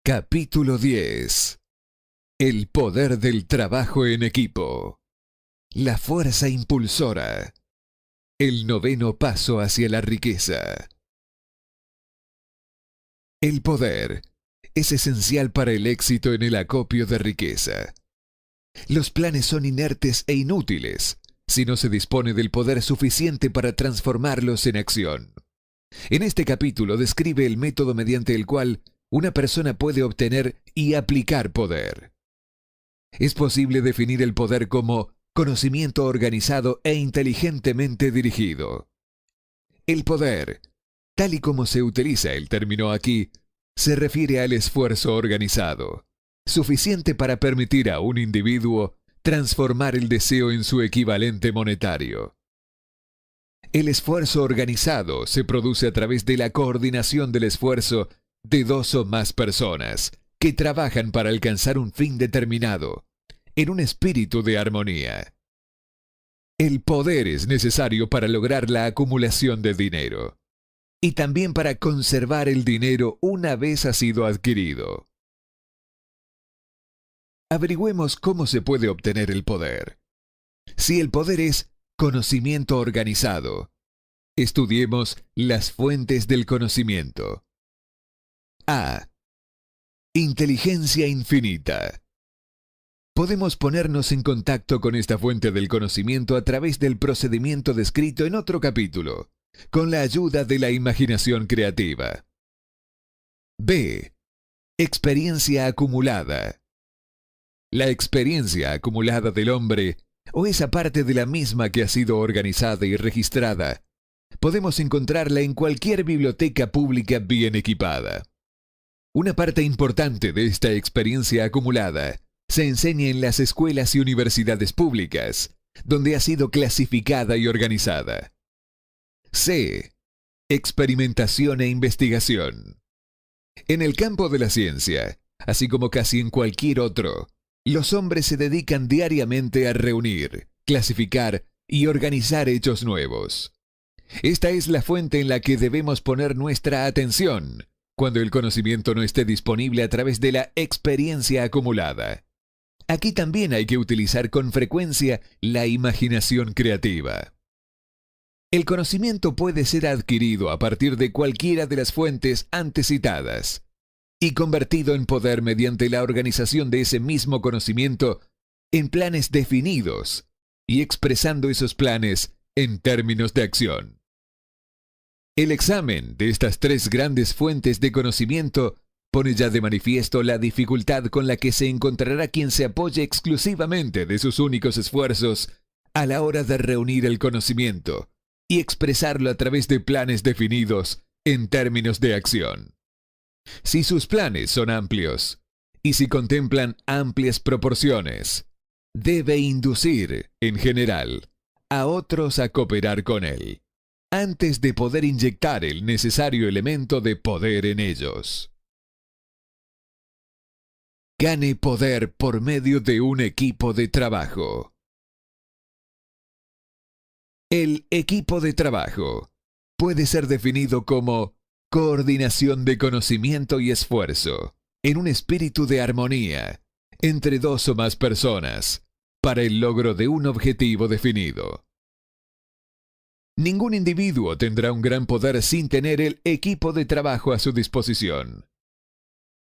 Capítulo 10. El poder del trabajo en equipo. La fuerza impulsora. El noveno paso hacia la riqueza. El poder es esencial para el éxito en el acopio de riqueza. Los planes son inertes e inútiles si no se dispone del poder suficiente para transformarlos en acción. En este capítulo describe el método mediante el cual una persona puede obtener y aplicar poder. Es posible definir el poder como conocimiento organizado e inteligentemente dirigido. El poder, tal y como se utiliza el término aquí, se refiere al esfuerzo organizado, suficiente para permitir a un individuo transformar el deseo en su equivalente monetario. El esfuerzo organizado se produce a través de la coordinación del esfuerzo de dos o más personas que trabajan para alcanzar un fin determinado, en un espíritu de armonía. El poder es necesario para lograr la acumulación de dinero, y también para conservar el dinero una vez ha sido adquirido. Averigüemos cómo se puede obtener el poder. Si el poder es conocimiento organizado, estudiemos las fuentes del conocimiento. A. Inteligencia infinita. Podemos ponernos en contacto con esta fuente del conocimiento a través del procedimiento descrito en otro capítulo, con la ayuda de la imaginación creativa. B. Experiencia acumulada. La experiencia acumulada del hombre, o esa parte de la misma que ha sido organizada y registrada, podemos encontrarla en cualquier biblioteca pública bien equipada. Una parte importante de esta experiencia acumulada se enseña en las escuelas y universidades públicas, donde ha sido clasificada y organizada. C. Experimentación e investigación. En el campo de la ciencia, así como casi en cualquier otro, los hombres se dedican diariamente a reunir, clasificar y organizar hechos nuevos. Esta es la fuente en la que debemos poner nuestra atención cuando el conocimiento no esté disponible a través de la experiencia acumulada. Aquí también hay que utilizar con frecuencia la imaginación creativa. El conocimiento puede ser adquirido a partir de cualquiera de las fuentes antes citadas y convertido en poder mediante la organización de ese mismo conocimiento en planes definidos y expresando esos planes en términos de acción. El examen de estas tres grandes fuentes de conocimiento pone ya de manifiesto la dificultad con la que se encontrará quien se apoye exclusivamente de sus únicos esfuerzos a la hora de reunir el conocimiento y expresarlo a través de planes definidos en términos de acción. Si sus planes son amplios y si contemplan amplias proporciones, debe inducir, en general, a otros a cooperar con él, antes de poder inyectar el necesario elemento de poder en ellos. Gane poder por medio de un equipo de trabajo. El equipo de trabajo puede ser definido como coordinación de conocimiento y esfuerzo, en un espíritu de armonía, entre dos o más personas, para el logro de un objetivo definido. Ningún individuo tendrá un gran poder sin tener el equipo de trabajo a su disposición.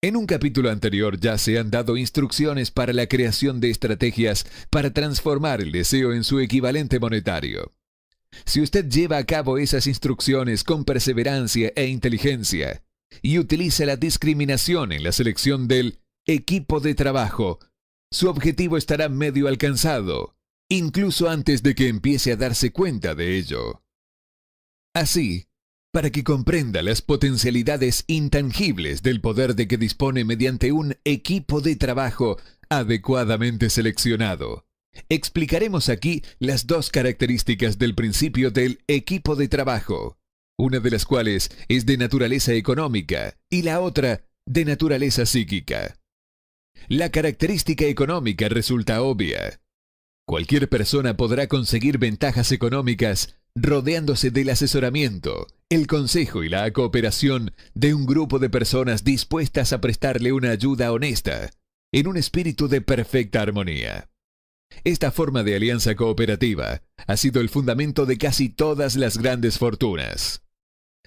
En un capítulo anterior ya se han dado instrucciones para la creación de estrategias para transformar el deseo en su equivalente monetario. Si usted lleva a cabo esas instrucciones con perseverancia e inteligencia y utiliza la discriminación en la selección del equipo de trabajo, su objetivo estará medio alcanzado, incluso antes de que empiece a darse cuenta de ello. Así, para que comprenda las potencialidades intangibles del poder de que dispone mediante un equipo de trabajo adecuadamente seleccionado, explicaremos aquí las dos características del principio del equipo de trabajo, una de las cuales es de naturaleza económica y la otra de naturaleza psíquica. La característica económica resulta obvia. Cualquier persona podrá conseguir ventajas económicas rodeándose del asesoramiento, el consejo y la cooperación de un grupo de personas dispuestas a prestarle una ayuda honesta, en un espíritu de perfecta armonía. Esta forma de alianza cooperativa ha sido el fundamento de casi todas las grandes fortunas.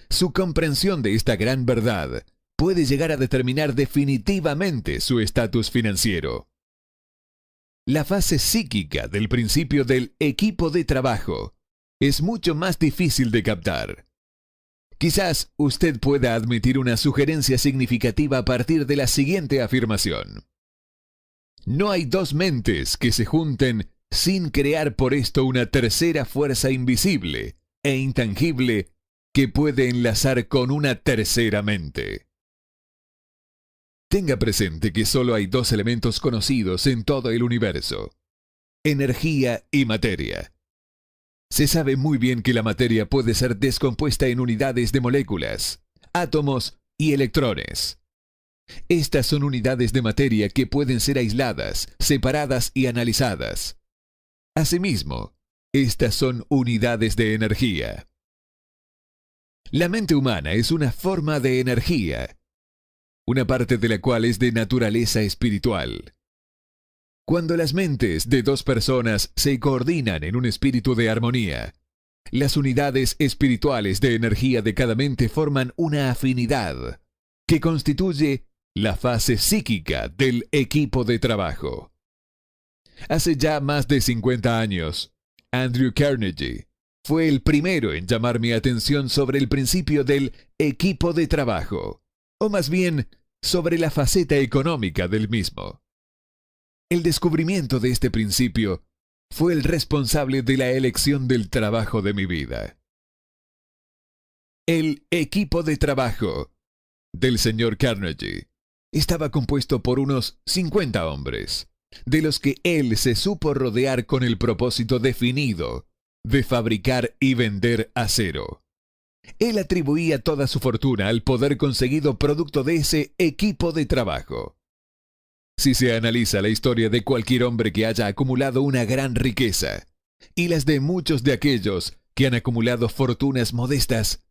Su comprensión de esta gran verdad puede llegar a determinar definitivamente su estatus financiero. La fase psíquica del principio del equipo de trabajo es mucho más difícil de captar. Quizás usted pueda admitir una sugerencia significativa a partir de la siguiente afirmación. No hay dos mentes que se junten sin crear por esto una tercera fuerza invisible e intangible que puede enlazar con una tercera mente. Tenga presente que solo hay dos elementos conocidos en todo el universo: energía y materia. Se sabe muy bien que la materia puede ser descompuesta en unidades de moléculas, átomos y electrones. Estas son unidades de materia que pueden ser aisladas, separadas y analizadas. Asimismo, estas son unidades de energía. La mente humana es una forma de energía, una parte de la cual es de naturaleza espiritual. Cuando las mentes de dos personas se coordinan en un espíritu de armonía, las unidades espirituales de energía de cada mente forman una afinidad que constituye la fase psíquica del equipo de trabajo. Hace ya más de 50 años, Andrew Carnegie fue el primero en llamar mi atención sobre el principio del equipo de trabajo, o más bien, sobre la faceta económica del mismo. El descubrimiento de este principio fue el responsable de la elección del trabajo de mi vida. El equipo de trabajo del señor Carnegie estaba compuesto por unos 50 hombres, de los que él se supo rodear con el propósito definido de fabricar y vender acero. Él atribuía toda su fortuna al poder conseguido producto de ese equipo de trabajo. Si se analiza la historia de cualquier hombre que haya acumulado una gran riqueza, y las de muchos de aquellos que han acumulado fortunas modestas,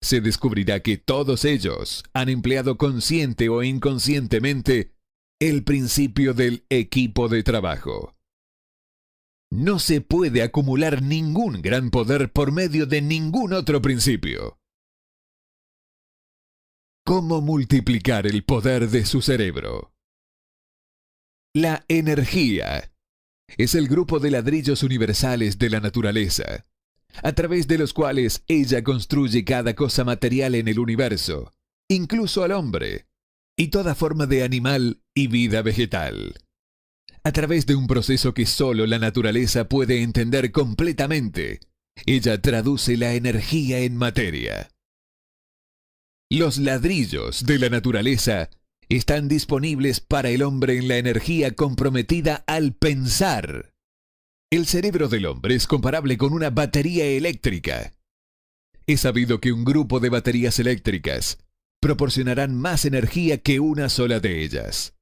se descubrirá que todos ellos han empleado consciente o inconscientemente el principio del equipo de trabajo. No se puede acumular ningún gran poder por medio de ningún otro principio. ¿Cómo multiplicar el poder de su cerebro? La energía es el grupo de ladrillos universales de la naturaleza, a través de los cuales ella construye cada cosa material en el universo, incluso al hombre, y toda forma de animal y vida vegetal. A través de un proceso que solo la naturaleza puede entender completamente, ella traduce la energía en materia. Los ladrillos de la naturaleza están disponibles para el hombre en la energía comprometida al pensar. El cerebro del hombre es comparable con una batería eléctrica. Es sabido que un grupo de baterías eléctricas proporcionarán más energía que una sola de ellas.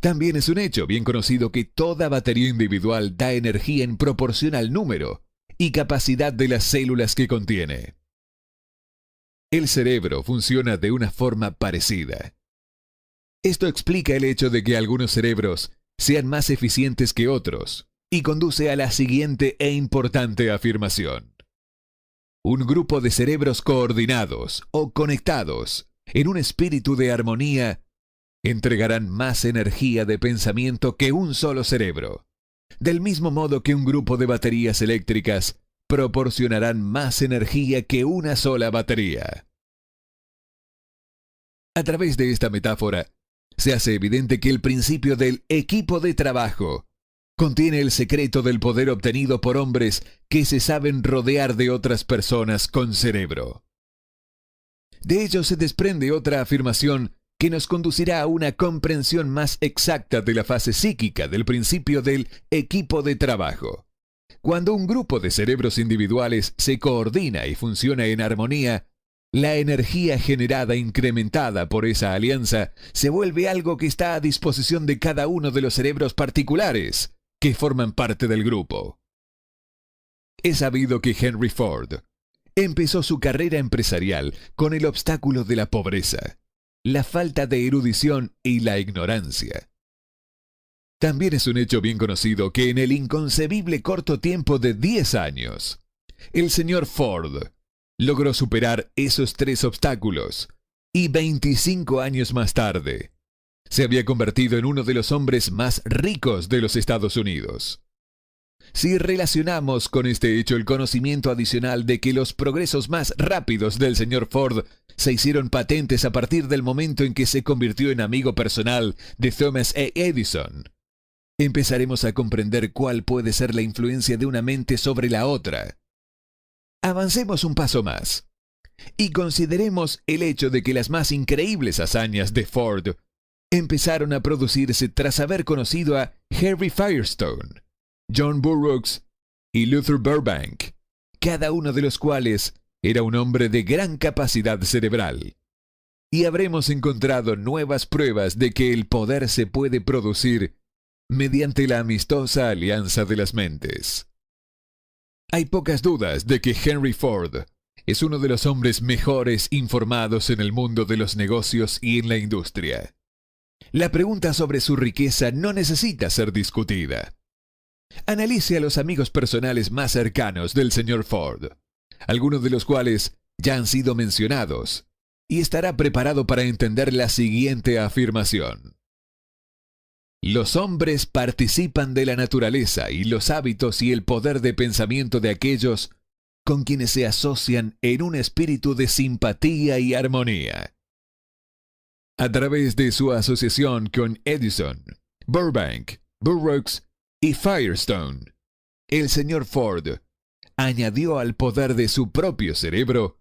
También es un hecho bien conocido que toda batería individual da energía en proporción al número y capacidad de las células que contiene. El cerebro funciona de una forma parecida. Esto explica el hecho de que algunos cerebros sean más eficientes que otros y conduce a la siguiente e importante afirmación. Un grupo de cerebros coordinados o conectados en un espíritu de armonía entregarán más energía de pensamiento que un solo cerebro, del mismo modo que un grupo de baterías eléctricas proporcionarán más energía que una sola batería. A través de esta metáfora, se hace evidente que el principio del equipo de trabajo contiene el secreto del poder obtenido por hombres que se saben rodear de otras personas con cerebro. De ello se desprende otra afirmación que nos conducirá a una comprensión más exacta de la fase psíquica del principio del equipo de trabajo. Cuando un grupo de cerebros individuales se coordina y funciona en armonía, la energía generada incrementada por esa alianza se vuelve algo que está a disposición de cada uno de los cerebros particulares que forman parte del grupo. Es sabido que Henry Ford, empezó su carrera empresarial con el obstáculo de la pobreza, la falta de erudición y la ignorancia. También es un hecho bien conocido que en el inconcebible corto tiempo de 10 años, el señor Ford logró superar esos 3 obstáculos y 25 años más tarde se había convertido en uno de los hombres más ricos de los Estados Unidos. Si relacionamos con este hecho el conocimiento adicional de que los progresos más rápidos del señor Ford se hicieron patentes a partir del momento en que se convirtió en amigo personal de Thomas A. Edison, empezaremos a comprender cuál puede ser la influencia de una mente sobre la otra. Avancemos un paso más y consideremos el hecho de que las más increíbles hazañas de Ford empezaron a producirse tras haber conocido a Harry Firestone, John Burroughs y Luther Burbank, cada uno de los cuales era un hombre de gran capacidad cerebral. Y habremos encontrado nuevas pruebas de que el poder se puede producir mediante la amistosa alianza de las mentes. Hay pocas dudas de que Henry Ford es uno de los hombres mejores informados en el mundo de los negocios y en la industria. La pregunta sobre su riqueza no necesita ser discutida. Analice a los amigos personales más cercanos del señor Ford, algunos de los cuales ya han sido mencionados, y estará preparado para entender la siguiente afirmación. Los hombres participan de la naturaleza y los hábitos y el poder de pensamiento de aquellos con quienes se asocian en un espíritu de simpatía y armonía. A través de su asociación con Edison, Burbank, Burroughs y Firestone, el señor Ford añadió al poder de su propio cerebro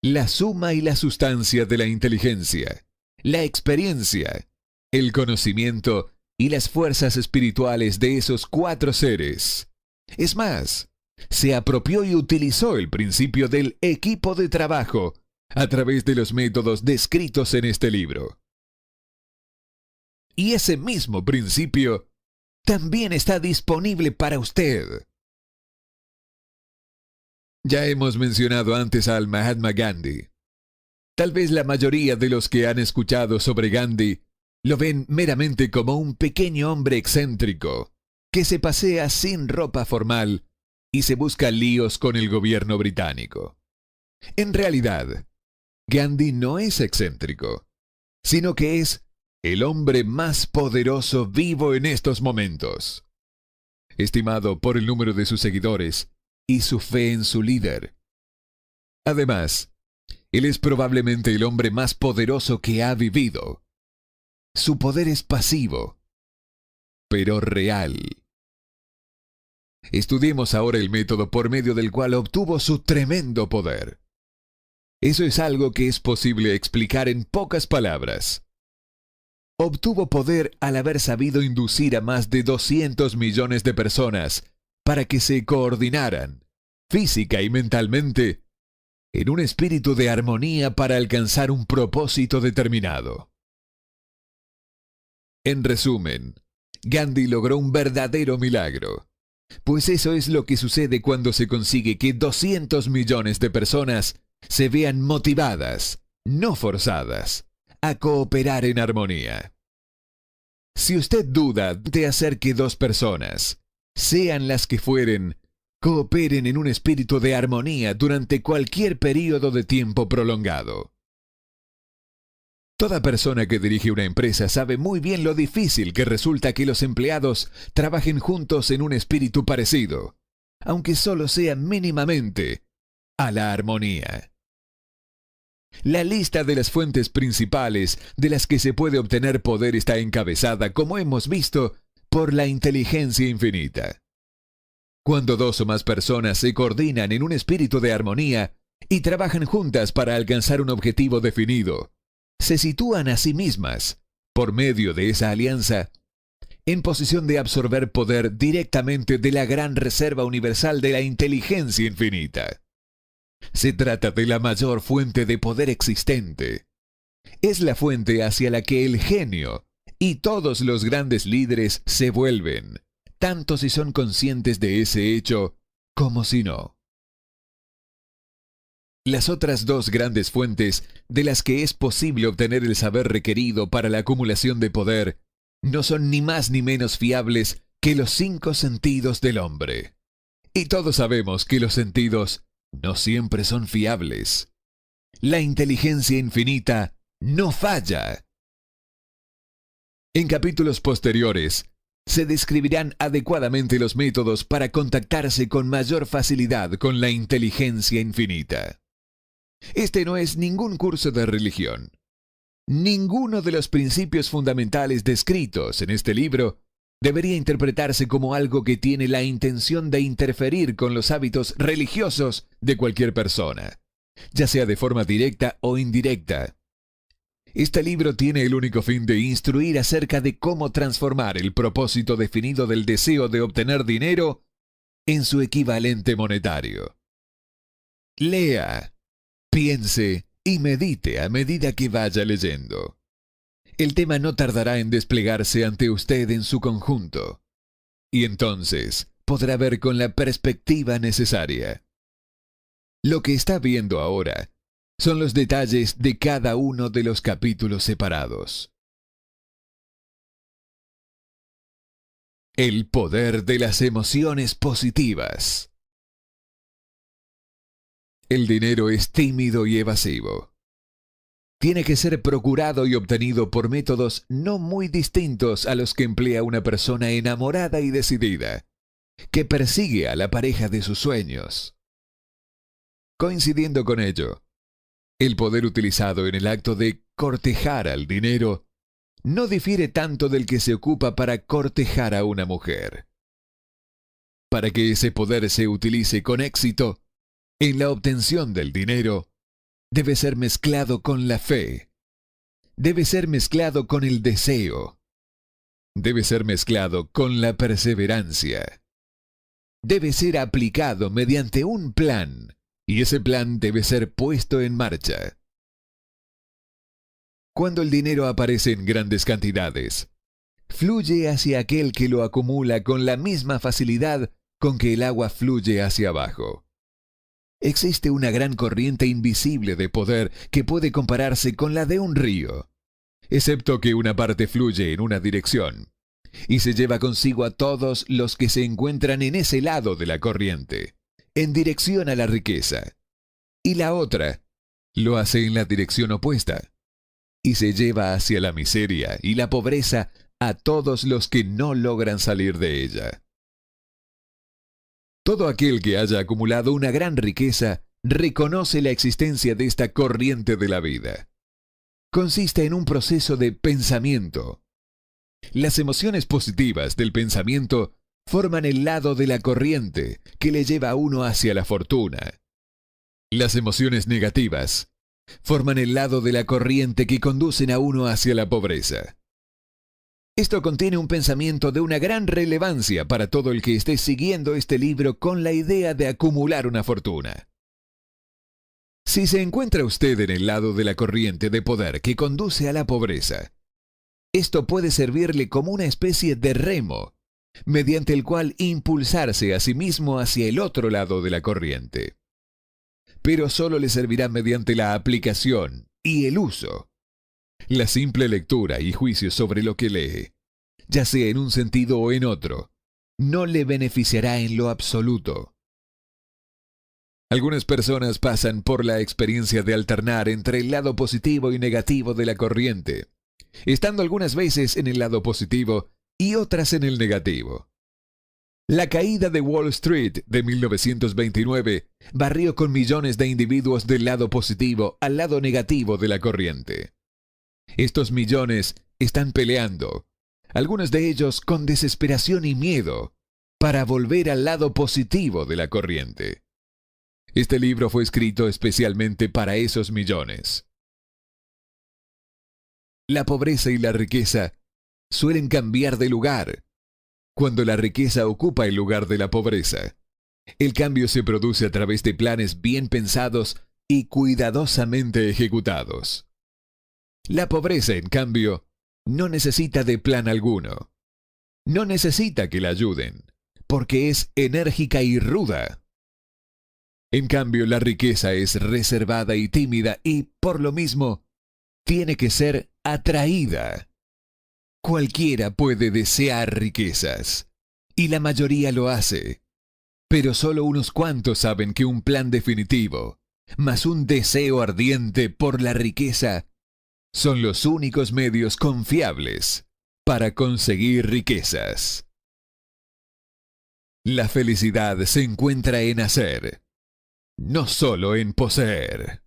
la suma y la sustancia de la inteligencia, la experiencia, el conocimiento y las fuerzas espirituales de esos 4 seres. Es más, se apropió y utilizó el principio del equipo de trabajo a través de los métodos descritos en este libro. Y ese mismo principio también está disponible para usted. Ya hemos mencionado antes al Mahatma Gandhi. Tal vez la mayoría de los que han escuchado sobre Gandhi lo ven meramente como un pequeño hombre excéntrico que se pasea sin ropa formal y se busca líos con el gobierno británico. En realidad, Gandhi no es excéntrico, sino que es el hombre más poderoso vivo en estos momentos, estimado por el número de sus seguidores y su fe en su líder. Además, él es probablemente el hombre más poderoso que ha vivido. Su poder es pasivo, pero real. Estudiemos ahora el método por medio del cual obtuvo su tremendo poder. Eso es algo que es posible explicar en pocas palabras. Obtuvo poder al haber sabido inducir a más de 200 millones de personas para que se coordinaran, física y mentalmente, en un espíritu de armonía para alcanzar un propósito determinado. En resumen, Gandhi logró un verdadero milagro, pues eso es lo que sucede cuando se consigue que 200 millones de personas se vean motivadas, no forzadas, a cooperar en armonía. Si usted duda de hacer que 2 personas, sean las que fueren, cooperen en un espíritu de armonía durante cualquier período de tiempo prolongado. Toda persona que dirige una empresa sabe muy bien lo difícil que resulta que los empleados trabajen juntos en un espíritu parecido, aunque solo sea mínimamente, a la armonía. La lista de las fuentes principales de las que se puede obtener poder está encabezada, como hemos visto, por la inteligencia infinita. Cuando 2 o más personas se coordinan en un espíritu de armonía y trabajan juntas para alcanzar un objetivo definido, se sitúan a sí mismas, por medio de esa alianza, en posición de absorber poder directamente de la gran reserva universal de la inteligencia infinita. Se trata de la mayor fuente de poder existente. Es la fuente hacia la que el genio y todos los grandes líderes se vuelven, tanto si son conscientes de ese hecho como si no. Las otras dos grandes fuentes de las que es posible obtener el saber requerido para la acumulación de poder no son ni más ni menos fiables que los 5 sentidos del hombre. Y todos sabemos que los sentidos no siempre son fiables. La inteligencia infinita no falla. En capítulos posteriores, se describirán adecuadamente los métodos para contactarse con mayor facilidad con la inteligencia infinita. Este no es ningún curso de religión. Ninguno de los principios fundamentales descritos en este libro debería interpretarse como algo que tiene la intención de interferir con los hábitos religiosos de cualquier persona, ya sea de forma directa o indirecta. Este libro tiene el único fin de instruir acerca de cómo transformar el propósito definido del deseo de obtener dinero en su equivalente monetario. Lea, piense y medite a medida que vaya leyendo. El tema no tardará en desplegarse ante usted en su conjunto, y entonces podrá ver con la perspectiva necesaria. Lo que está viendo ahora son los detalles de cada uno de los capítulos separados. El poder de las emociones positivas. El dinero es tímido y evasivo. Tiene que ser procurado y obtenido por métodos no muy distintos a los que emplea una persona enamorada y decidida, que persigue a la pareja de sus sueños. Coincidiendo con ello, el poder utilizado en el acto de cortejar al dinero no difiere tanto del que se ocupa para cortejar a una mujer. Para que ese poder se utilice con éxito, en la obtención del dinero, debe ser mezclado con la fe. Debe ser mezclado con el deseo. Debe ser mezclado con la perseverancia. Debe ser aplicado mediante un plan, y ese plan debe ser puesto en marcha. Cuando el dinero aparece en grandes cantidades, fluye hacia aquel que lo acumula con la misma facilidad con que el agua fluye hacia abajo. Existe una gran corriente invisible de poder que puede compararse con la de un río, excepto que una parte fluye en una dirección y se lleva consigo a todos los que se encuentran en ese lado de la corriente, en dirección a la riqueza, y la otra lo hace en la dirección opuesta y se lleva hacia la miseria y la pobreza a todos los que no logran salir de ella. Todo aquel que haya acumulado una gran riqueza reconoce la existencia de esta corriente de la vida. Consiste en un proceso de pensamiento. Las emociones positivas del pensamiento forman el lado de la corriente que le lleva a uno hacia la fortuna. Las emociones negativas forman el lado de la corriente que conducen a uno hacia la pobreza. Esto contiene un pensamiento de una gran relevancia para todo el que esté siguiendo este libro con la idea de acumular una fortuna. Si se encuentra usted en el lado de la corriente de poder que conduce a la pobreza, esto puede servirle como una especie de remo, mediante el cual impulsarse a sí mismo hacia el otro lado de la corriente. Pero solo le servirá mediante la aplicación y el uso. La simple lectura y juicio sobre lo que lee, ya sea en un sentido o en otro, no le beneficiará en lo absoluto. Algunas personas pasan por la experiencia de alternar entre el lado positivo y negativo de la corriente, estando algunas veces en el lado positivo y otras en el negativo. La caída de Wall Street de 1929 barrió con millones de individuos del lado positivo al lado negativo de la corriente. Estos millones están peleando, algunos de ellos con desesperación y miedo, para volver al lado positivo de la corriente. Este libro fue escrito especialmente para esos millones. La pobreza y la riqueza suelen cambiar de lugar cuando la riqueza ocupa el lugar de la pobreza. El cambio se produce a través de planes bien pensados y cuidadosamente ejecutados. La pobreza, en cambio, no necesita de plan alguno. No necesita que la ayuden, porque es enérgica y ruda. En cambio, la riqueza es reservada y tímida y, por lo mismo, tiene que ser atraída. Cualquiera puede desear riquezas, y la mayoría lo hace, pero solo unos cuantos saben que un plan definitivo, más un deseo ardiente por la riqueza, son los únicos medios confiables para conseguir riquezas. La felicidad se encuentra en hacer, no solo en poseer.